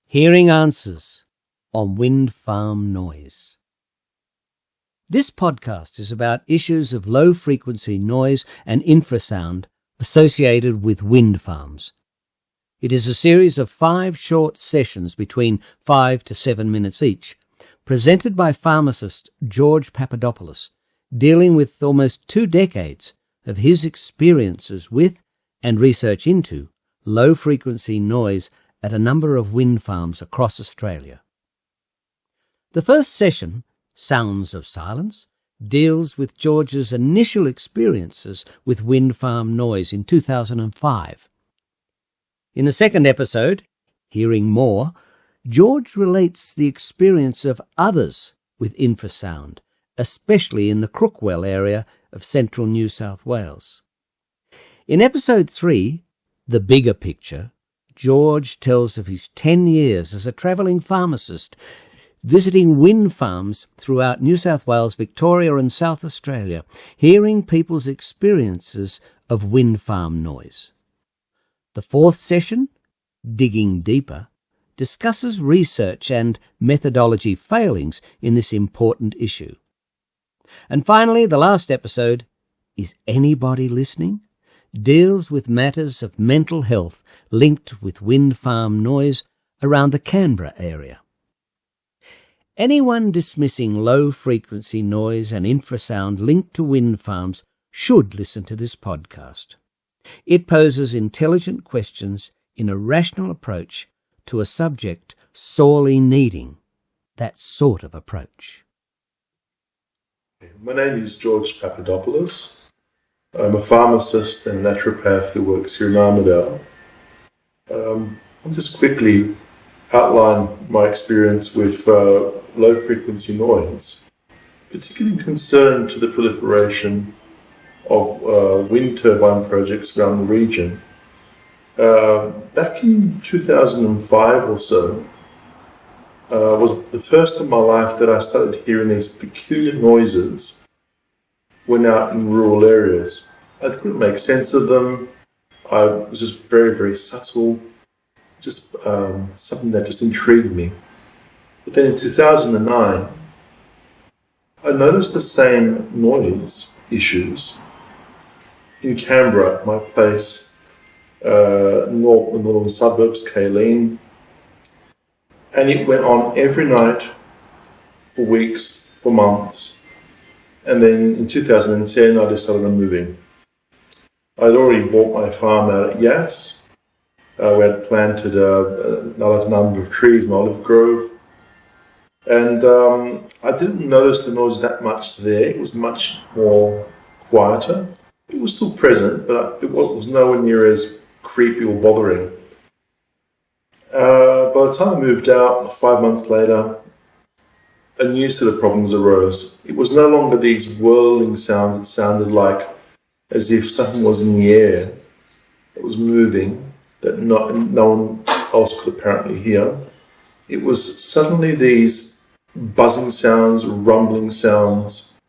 Hearing Answers on Wind Farm Noise. This podcast is about issues of low-frequency noise and infrasound associated with wind farms. It is a series of 5 short sessions between 5 to 7 minutes each, presented by pharmacist George Papadopoulos, dealing with almost 2 decades of his experiences with and research into low-frequency noise at a number of wind farms across Australia. The first session, Sounds of Silence, deals with George's initial experiences with wind farm noise in 2005. In the second episode, Hearing More, George relates the experience of others with infrasound, especially in the Crookwell area of central New South Wales. In episode 3, The Bigger Picture, George tells of his 10 years as a travelling pharmacist visiting wind farms throughout New South Wales, Victoria and South Australia, hearing people's experiences of wind farm noise. The fourth session, Digging Deeper, discusses research and methodology failings in this important issue. And finally, the last episode, Is Anybody Listening?, deals with matters of mental health linked with wind farm noise around the Canberra area. Anyone dismissing low-frequency noise and infrasound linked to wind farms should listen to this podcast. It poses intelligent questions in a rational approach to a subject sorely needing that sort of approach. My name is George Papadopoulos. I'm a pharmacist and naturopath who works here in Armidale. I'll just quickly outline my experience with low-frequency noise, particularly concerned to the proliferation of wind turbine projects around the region. Back in 2005 or so, was the first in my life that I started hearing these peculiar noises when out in rural areas. I couldn't make sense of them. I was just very, very subtle, just something that just intrigued me. But then in 2009, I noticed the same noise issues in Canberra, my place, the northern suburbs, Kaleen, and it went on every night for weeks, for months. And then in 2010, I decided on moving. I'd already bought my farm out at Yass. We had planted a large number of trees in Olive Grove. And I didn't notice the noise that much there. It was much more quieter. It was still present, but it was nowhere near as creepy or bothering. By the time I moved out, 5 months later, a new set of problems arose. It was no longer these whirling sounds that sounded like as if something was in the air that was moving, that no one else could apparently hear. It was suddenly these buzzing sounds, rumbling sounds.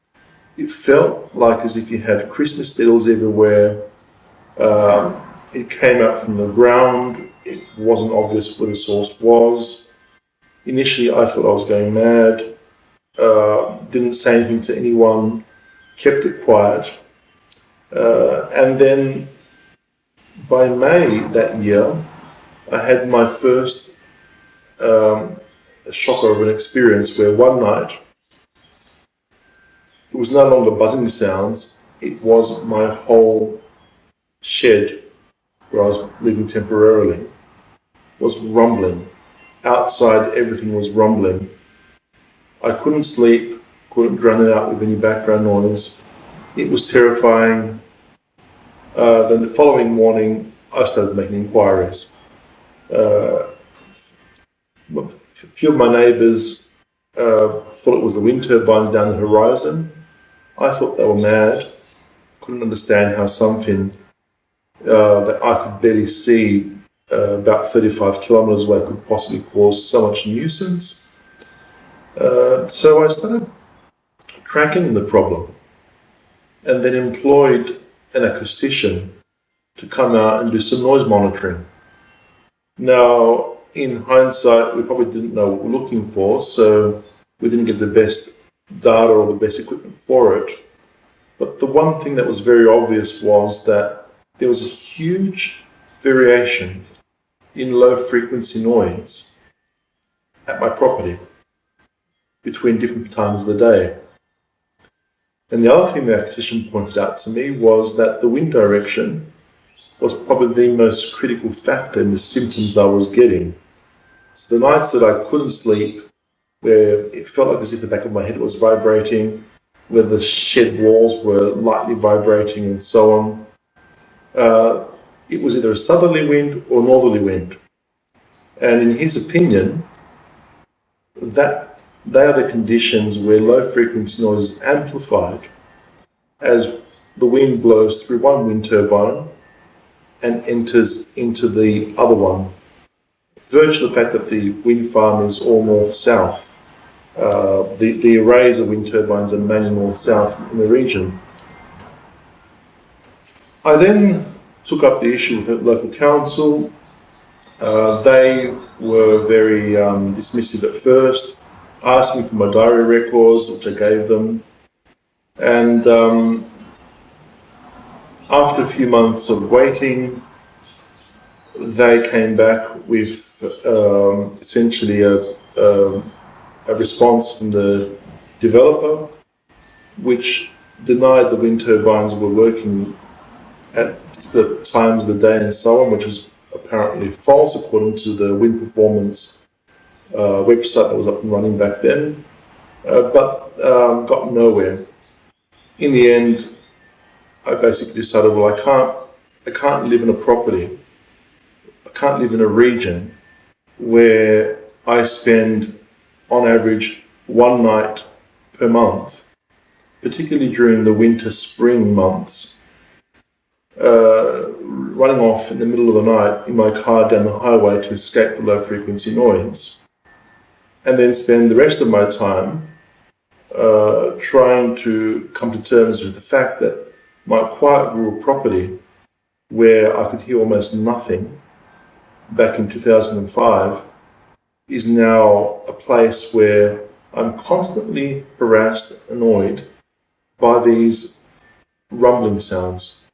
It felt like as if you had Christmas bells everywhere. It came out from the ground. It wasn't obvious where the source was. Initially, I thought I was going mad. Didn't say anything to anyone, kept it quiet. And then by May that year, I had my first shocker of an experience where one night, it was no longer buzzing sounds, it was my whole shed where I was living temporarily was rumbling. Outside, everything was rumbling. I couldn't sleep, couldn't drown it out with any background noise. It was terrifying. Then the following morning, I started making inquiries. A few of my neighbours thought it was the wind turbines down the horizon. I thought they were mad. Couldn't understand how something that I could barely see about 35 kilometres away could possibly cause so much nuisance. So I started tracking the problem and then employed an acoustician to come out and do some noise monitoring. Now, in hindsight, we probably didn't know what we're looking for, so we didn't get the best data or the best equipment for it. But the one thing that was very obvious was that there was a huge variation in low frequency noise at my property between different times of the day. And the other thing the acquisition pointed out to me was that the wind direction was probably the most critical factor in the symptoms I was getting. So the nights that I couldn't sleep, where it felt like as if the back of my head was vibrating, where the shed walls were lightly vibrating and so on, it was either a southerly wind or northerly wind. And in his opinion, that they are the conditions where low frequency noise is amplified as the wind blows through one wind turbine and enters into the other one. Virtually the fact that the wind farm is all north-south. The arrays of wind turbines are mainly north-south in the region. I then took up the issue with the local council. They were very dismissive at first, asked me for my diary records, which I gave them. And after a few months of waiting, they came back with essentially a response from the developer, which denied the wind turbines were working at particular times of the day and so on, which was apparently false according to the wind performance website that was up and running back then, but got nowhere. In the end, I basically decided, well, I can't live in a property, I can't live in a region where I spend on average one night per month, particularly during the winter-spring months, running off in the middle of the night in my car down the highway to escape the low-frequency noise, and then spend the rest of my time trying to come to terms with the fact that my quiet rural property, where I could hear almost nothing back in 2005, is now a place where I'm constantly harassed, annoyed by these rumbling sounds.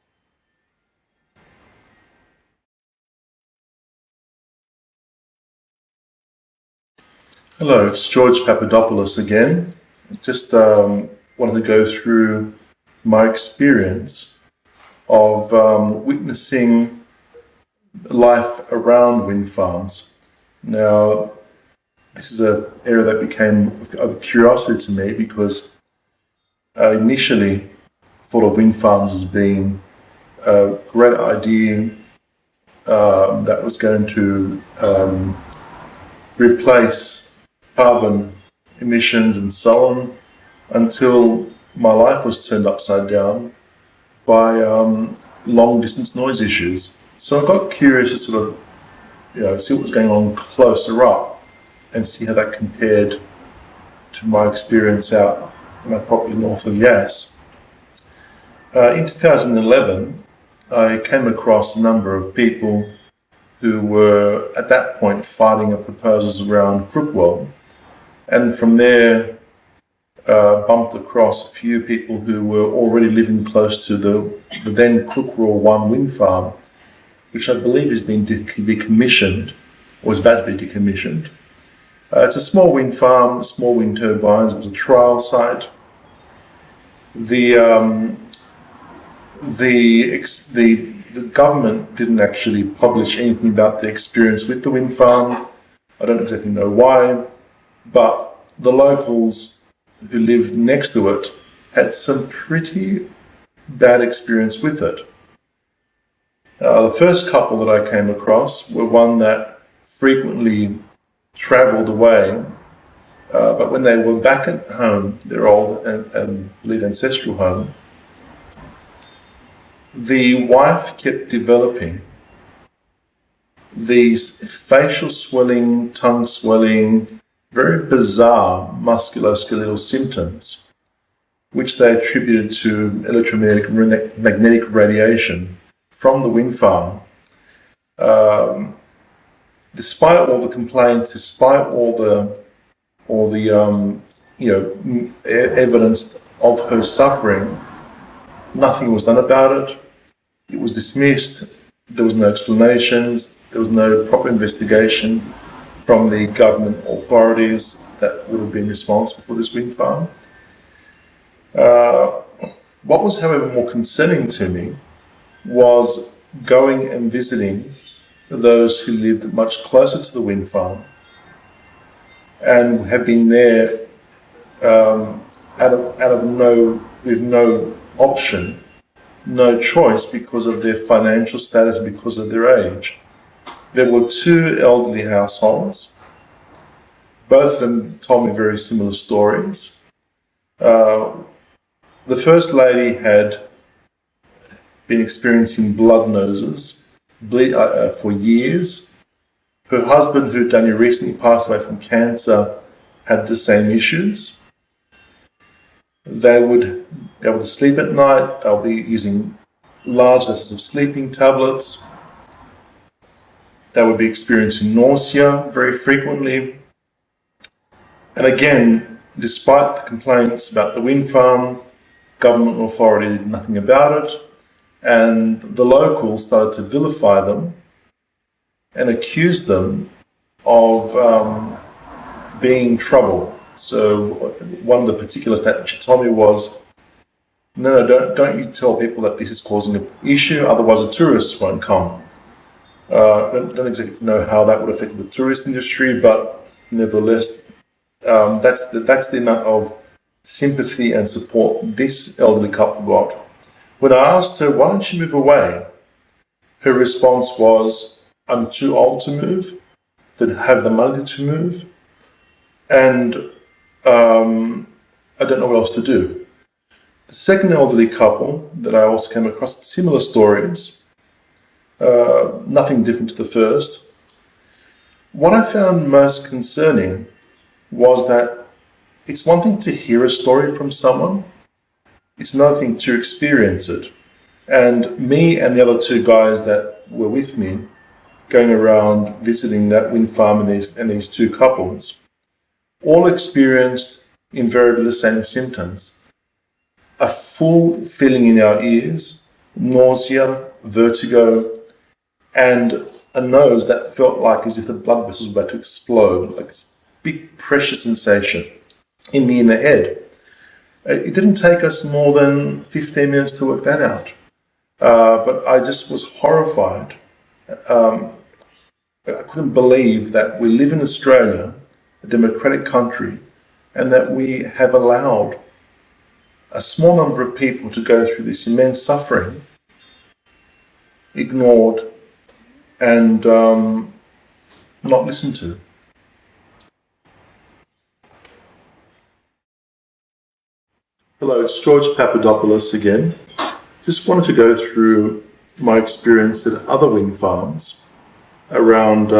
Hello, it's George Papadopoulos again. Just wanted to go through my experience of witnessing life around wind farms. Now, this is an area that became of curiosity to me because I initially thought of wind farms as being a great idea that was going to replace carbon emissions and so on, until my life was turned upside down by long distance noise issues. So I got curious to sort of see what was going on closer up and see how that compared to my experience out in my property north of Yass. In 2011, I came across a number of people who were at that point fighting up proposals around Crookwell, and from there bumped across a few people who were already living close to the then Crookwell 1 wind farm, which I believe has been decommissioned, or is about to be decommissioned. It's a small wind farm, small wind turbines. It was a trial site. The government didn't actually publish anything about their experience with the wind farm. I don't exactly know why, but the locals who lived next to it had some pretty bad experience with it. The first couple that I came across were one that frequently travelled away, but when they were back at home, their old and believe ancestral home, the wife kept developing these facial swelling, tongue swelling, very bizarre musculoskeletal symptoms, which they attributed to magnetic radiation from the wind farm. despite all the complaints, despite all the evidence of her suffering, nothing was done about it. It was dismissed. There was no explanations. There was no proper investigation from the government authorities that would have been responsible for this wind farm. What was, however, more concerning to me was going and visiting those who lived much closer to the wind farm and had been there with no option, no choice because of their financial status, because of their age. There were two elderly households. Both of them told me very similar stories. The first lady had been experiencing blood noses for years. Her husband, who had only recently passed away from cancer, had the same issues. They would be able to sleep at night. They'll be using large doses of sleeping tablets. They would be experiencing nausea very frequently. And again, despite the complaints about the wind farm, government authority did nothing about it, and the locals started to vilify them and accuse them of being trouble. So one of the particulars that she told me was, no, don't you tell people that this is causing an issue, otherwise the tourists won't come. Don't exactly know how that would affect the tourist industry, but nevertheless, that's the amount of sympathy and support this elderly couple got. When I asked her, why don't you move away? Her response was, I'm too old to move, didn't have the money to move, and I don't know what else to do. The second elderly couple that I also came across, similar stories, nothing different to the first. What I found most concerning was that it's one thing to hear a story from someone, it's another thing to experience it. And me and the other two guys that were with me, going around visiting that wind farm and these two couples, all experienced invariably the same symptoms. A full feeling in our ears, nausea, vertigo, and a nose that felt like as if the blood vessels were about to explode, like this big pressure sensation in the inner head. It didn't take us more than 15 minutes to work that out. But I just was horrified. I couldn't believe that we live in Australia, a democratic country, and that we have allowed a small number of people to go through this immense suffering, ignored, and not listened to. Hello, it's George Papadopoulos again. Just wanted to go through my experience at other wind farms around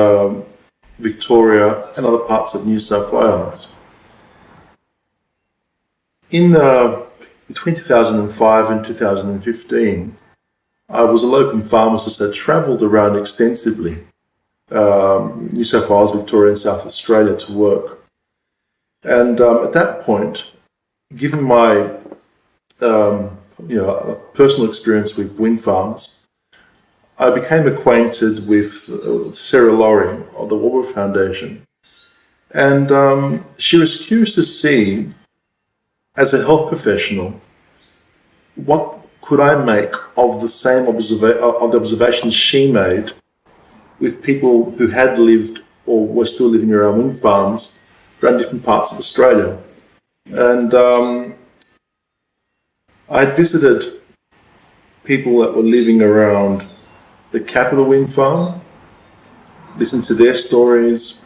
Victoria and other parts of New South Wales. Between 2005 and 2015, I was a locum pharmacist that travelled around extensively, New South Wales, Victoria and South Australia to work. And at that point, given my personal experience with wind farms, I became acquainted with Sarah Laurie of the Warburg Foundation, and she was curious to see, as a health professional, what could I make of the same observations she made with people who had lived or were still living around wind farms around different parts of Australia. And I had visited people that were living around the capital wind farm, listened to their stories,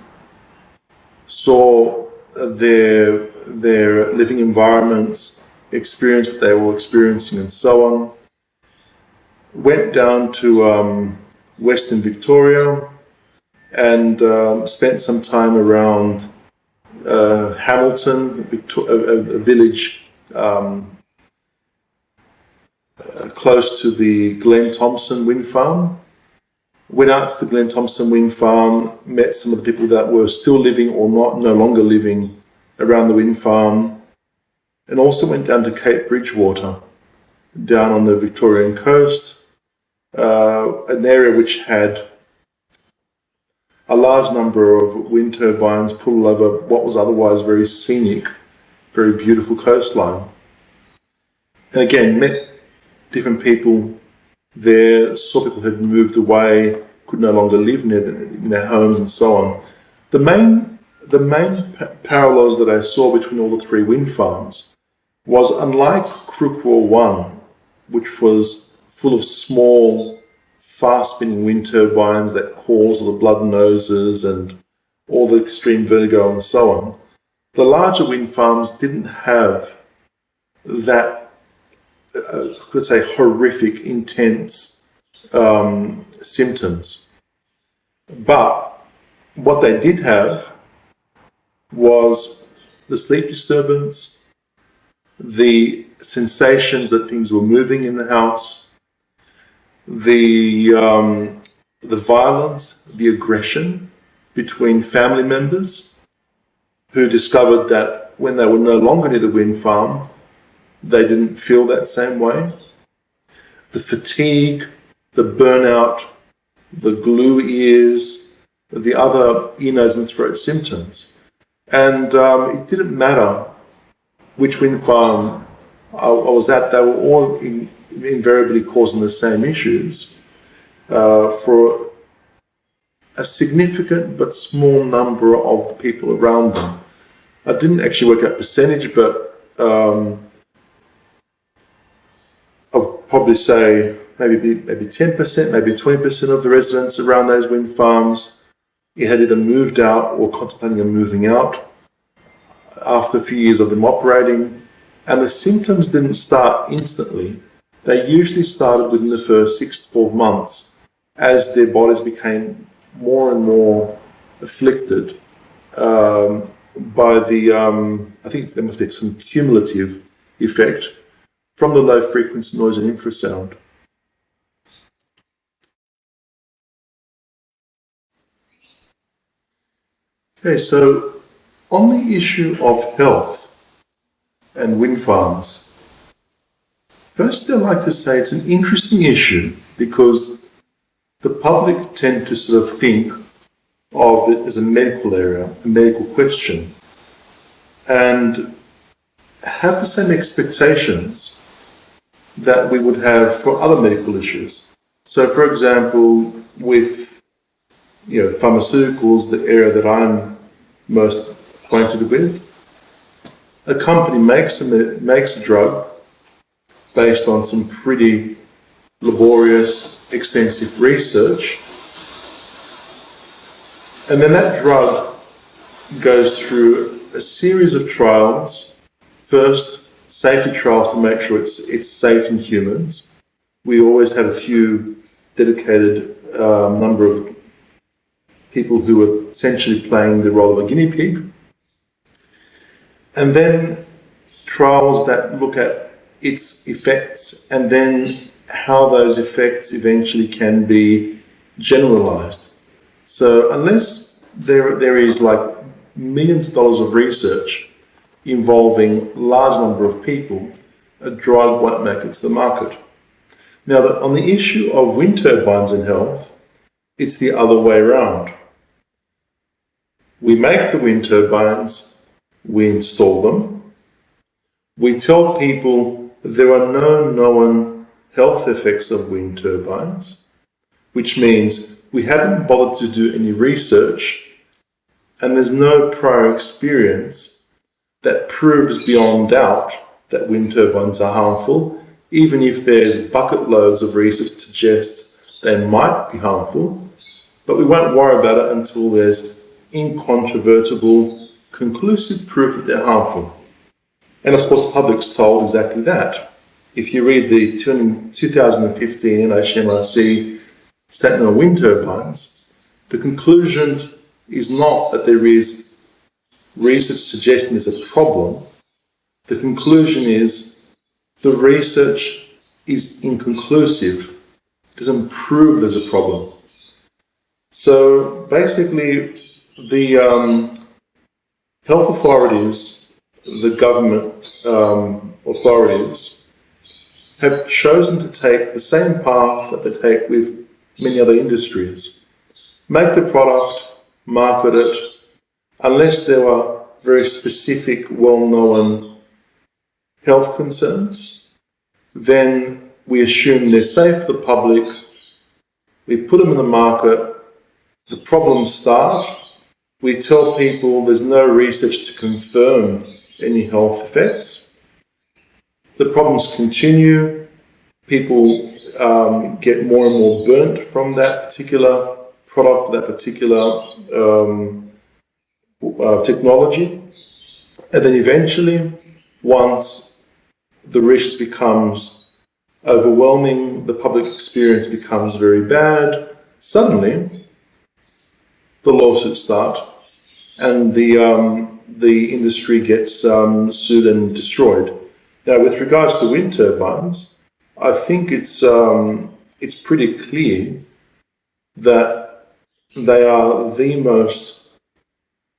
saw their living environments, experienced what they were experiencing and so on. Went down to Western Victoria and spent some time around Hamilton, a village close to the Glen Thompson wind farm. Went out to the Glen Thompson wind farm, met some of the people that were still living or no longer living around the wind farm, and also went down to Cape Bridgewater, down on the Victorian coast, an area which had a large number of wind turbines pulled over what was otherwise very scenic, very beautiful coastline. And again, met different people there, saw people who had moved away, could no longer live in their homes and so on. The main parallels that I saw between all the three wind farms was, unlike Crookwell 1, which was full of small, fast-spinning wind turbines that caused all the blood noses and all the extreme vertigo and so on, the larger wind farms didn't have that, let's say, horrific, intense symptoms. But what they did have was the sleep disturbance, the sensations that things were moving in the house, the violence, the aggression between family members who discovered that when they were no longer near the wind farm, they didn't feel that same way. The fatigue, the burnout, the glue ears, the other ear, nose and throat symptoms. And it didn't matter which wind farm I was at, they were all invariably causing the same issues for a significant but small number of the people around them. I didn't actually work out percentage, but I'll probably say maybe 10%, maybe 20% of the residents around those wind farms had either moved out or contemplating on moving out after a few years of them operating. And the symptoms didn't start instantly. They usually started within the first 6 to 12 months as their bodies became more and more afflicted by the, I think there must be some cumulative effect from the low frequency noise and infrasound. Okay, so on the issue of health and wind farms, first I'd like to say it's an interesting issue because the public tend to sort of think of it as a medical area, a medical question, and have the same expectations that we would have for other medical issues. So, for example, with pharmaceuticals, the area that I'm most acquainted with, a company makes a drug based on some pretty laborious, extensive research, and then that drug goes through a series of trials. First, safety trials to make sure it's safe in humans. We always have a few dedicated number of people who are essentially playing the role of a guinea pig. And then trials that look at its effects and then how those effects eventually can be generalized. So unless there is like millions of dollars of research involving large number of people, a drug won't make it to the market. Now, on the issue of wind turbines and health, it's the other way around. We make the wind turbines, we install them, we tell people there are no known health effects of wind turbines, which means we haven't bothered to do any research and there's no prior experience that proves beyond doubt that wind turbines are harmful, even if there's bucket loads of research that suggests they might be harmful, but we won't worry about it until there's incontrovertible, conclusive proof that they're harmful. And of course, the public's told exactly that. If you read the 2015 NHMRC statement on wind turbines, the conclusion is not that there is research suggesting there's a problem. The conclusion is the research is inconclusive. It doesn't prove there's a problem. So basically, the health authorities, the government authorities, have chosen to take the same path that they take with many other industries. Make the product, market it, unless there are very specific, well-known health concerns, then we assume they're safe for the public, we put them in the market, the problems start, we tell people there's no research to confirm any health effects, the problems continue, people get more and more burnt from that particular product, that particular technology, and then eventually, once the research becomes overwhelming, the public experience becomes very bad, suddenly the lawsuits start and the industry gets sued and destroyed. Now, with regards to wind turbines, I think it's pretty clear that they are the most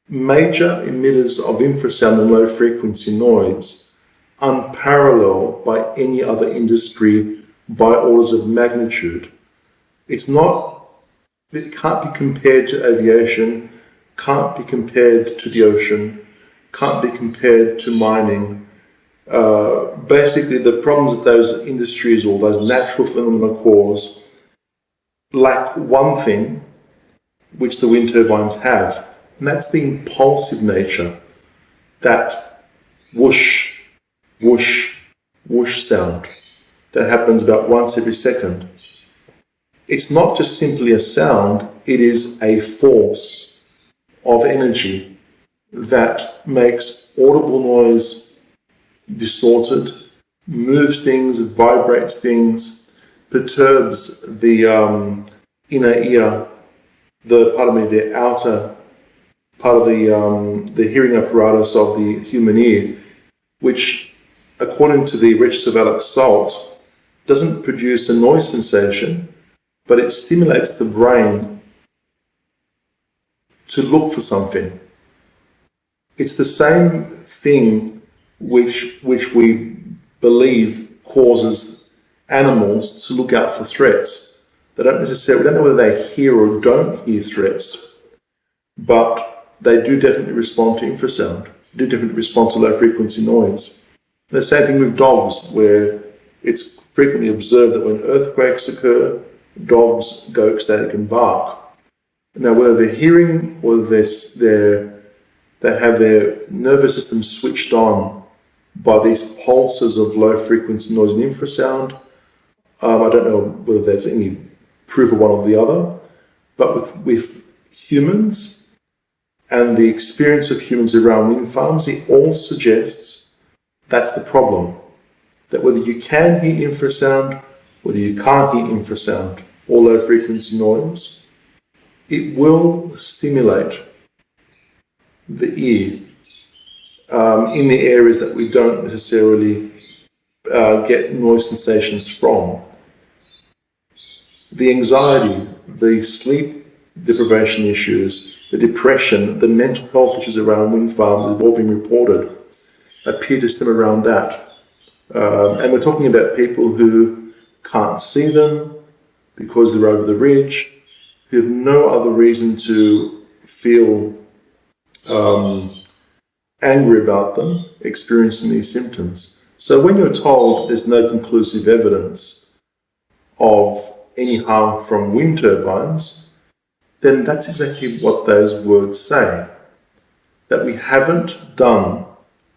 major emitters of infrasound and low frequency noise, unparalleled by any other industry by orders of magnitude. It can't be compared to aviation, can't be compared to the ocean, can't be compared to mining. Basically, the problems that those industries or those natural phenomena cause lack one thing which the wind turbines have, and that's the impulsive nature, that whoosh, whoosh, whoosh sound that happens about once every second. It's not just simply a sound, it is a force of energy that makes audible noise distorted, moves things, vibrates things, perturbs the inner ear, the outer part of the hearing apparatus of the human ear, which, according to the register of Alex Salt, doesn't produce a noise sensation, but it stimulates the brain to look for something. It's the same thing which we believe causes animals to look out for threats. We don't know whether they hear or don't hear threats, but they do definitely respond to infrasound, do definitely respond to low frequency noise. And the same thing with dogs, where it's frequently observed that when earthquakes occur, dogs go ecstatic and bark. Now, whether they're hearing or they have their nervous system switched on by these pulses of low frequency noise and infrasound, I don't know whether there's any proof of one or the other, but with humans and the experience of humans around wind farms, it all suggests that's the problem. That whether you can hear infrasound, whether you can't hear infrasound or low frequency noise, it will stimulate the ear in the areas that we don't necessarily get noise sensations from. The anxiety, the sleep deprivation issues, the depression, the mental health issues around wind farms that have all been reported appear to stem around that. And we're talking about people who can't see them because they're over the ridge, who have no other reason to feel angry about them, experiencing these symptoms. So when you're told there's no conclusive evidence of any harm from wind turbines, then that's exactly what those words say. That we haven't done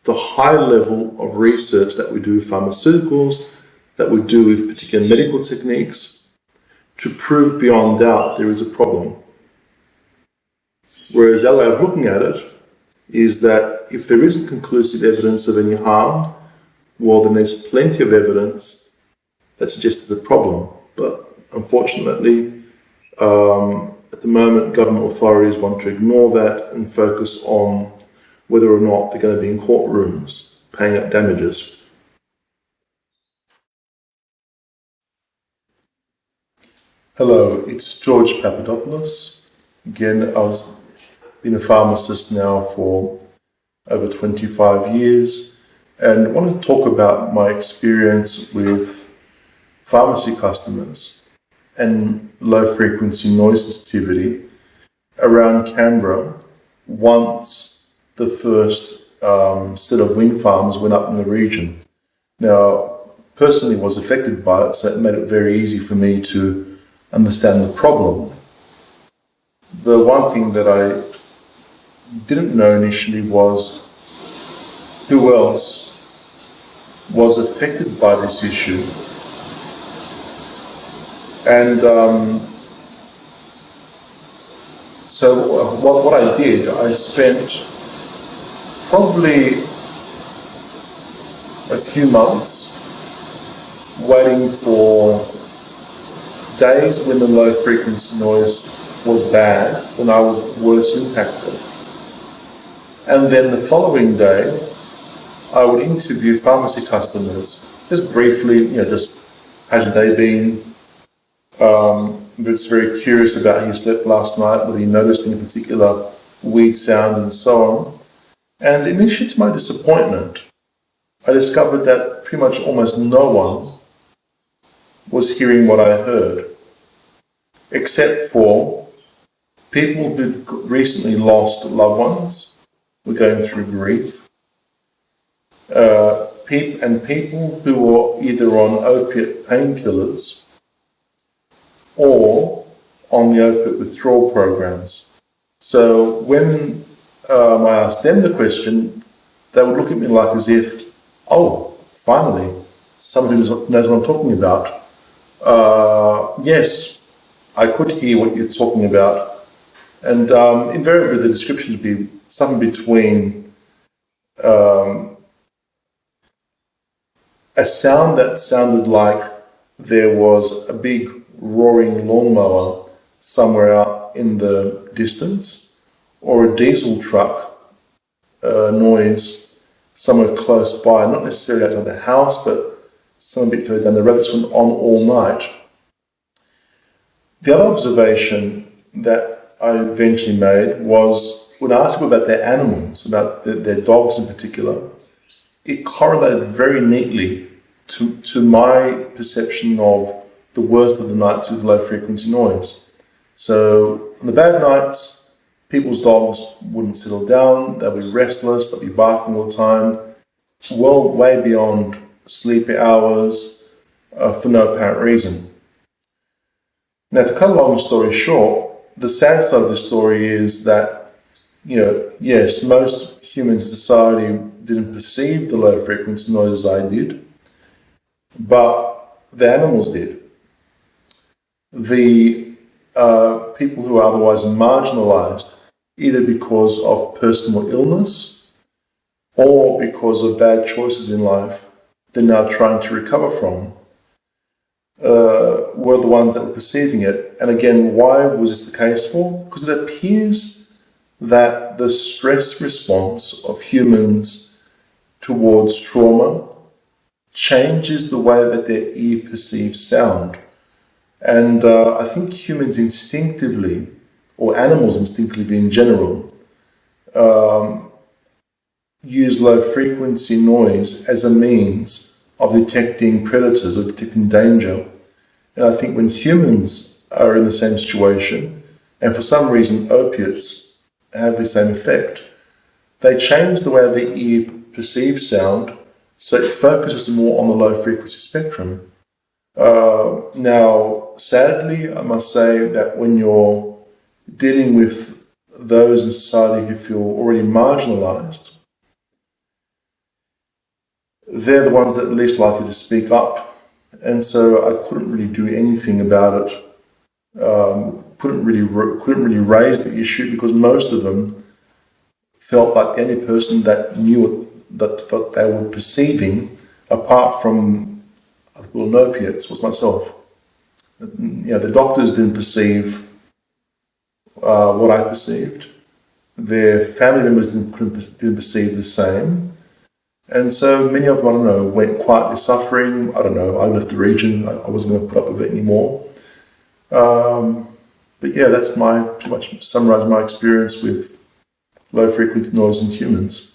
the high level of research that we do with pharmaceuticals, that we do with particular medical techniques, to prove beyond doubt there is a problem. Whereas our way of looking at it is that if there isn't conclusive evidence of any harm, well, then there's plenty of evidence that suggests there's a problem. But unfortunately, at the moment, government authorities want to ignore that and focus on whether or not they're going to be in courtrooms paying out damages. Hello, it's George Papadopoulos. Again, I've been a pharmacist now for over 25 years, and I want to talk about my experience with pharmacy customers and low-frequency noise sensitivity around Canberra once the first set of wind farms went up in the region. Now, personally was affected by it, so it made it very easy for me to understand the problem. The one thing that I didn't know initially was who else was affected by this issue. And so what I did, I spent probably a few months waiting for days when the low frequency noise was bad, when I was worse impacted. And then the following day, I would interview pharmacy customers, just briefly, just how's your day been? Just very curious about how you slept last night, whether you noticed any particular weird sounds and so on. And initially, to my disappointment, I discovered that pretty much almost no one was hearing what I heard, except for people who'd recently lost loved ones, were going through grief, and people who were either on opiate painkillers or on the opiate withdrawal programs. So when I asked them the question, they would look at me like as if, oh, finally, someone who knows what I'm talking about. Yes, I could hear what you're talking about. And invariably the description would be something between a sound that sounded like there was a big roaring lawnmower somewhere out in the distance, or a diesel truck noise somewhere close by, not necessarily outside the house, but some bit further down the road. This went on all night. The other observation that I eventually made was when I asked people about their animals, about their dogs in particular, it correlated very neatly to my perception of the worst of the nights with low frequency noise. So on the bad nights, people's dogs wouldn't settle down, they'd be restless, they'd be barking all the time, well way beyond sleepy hours for no apparent reason. Now, to cut a long story short, the sad side of the story is that, yes, most humans in society didn't perceive the low frequency noise as I did, but the animals did. The people who are otherwise marginalized, either because of personal illness or because of bad choices in life they're now trying to recover from, were the ones that were perceiving it. And again, why was this the case for? Because it appears that the stress response of humans towards trauma changes the way that their ear perceives sound. And I think humans instinctively, or animals instinctively in general, use low frequency noise as a means of detecting predators or detecting danger. And I think when humans are in the same situation, and for some reason opiates have the same effect, they change the way the ear perceives sound so it focuses more on the low frequency spectrum. Now, sadly, I must say that when you're dealing with those in society who feel already marginalized, they're the ones that are least likely to speak up. And so I couldn't really do anything about it. Couldn't really raise the issue because most of them felt like the only person that knew that they were perceiving, apart from other people on opiates, was myself. The doctors didn't perceive what I perceived. Their family members didn't perceive the same. And so many of them, went quietly suffering. I left the region. I wasn't going to put up with it anymore. But But yeah, that's pretty much summarize my experience with low frequency noise in humans.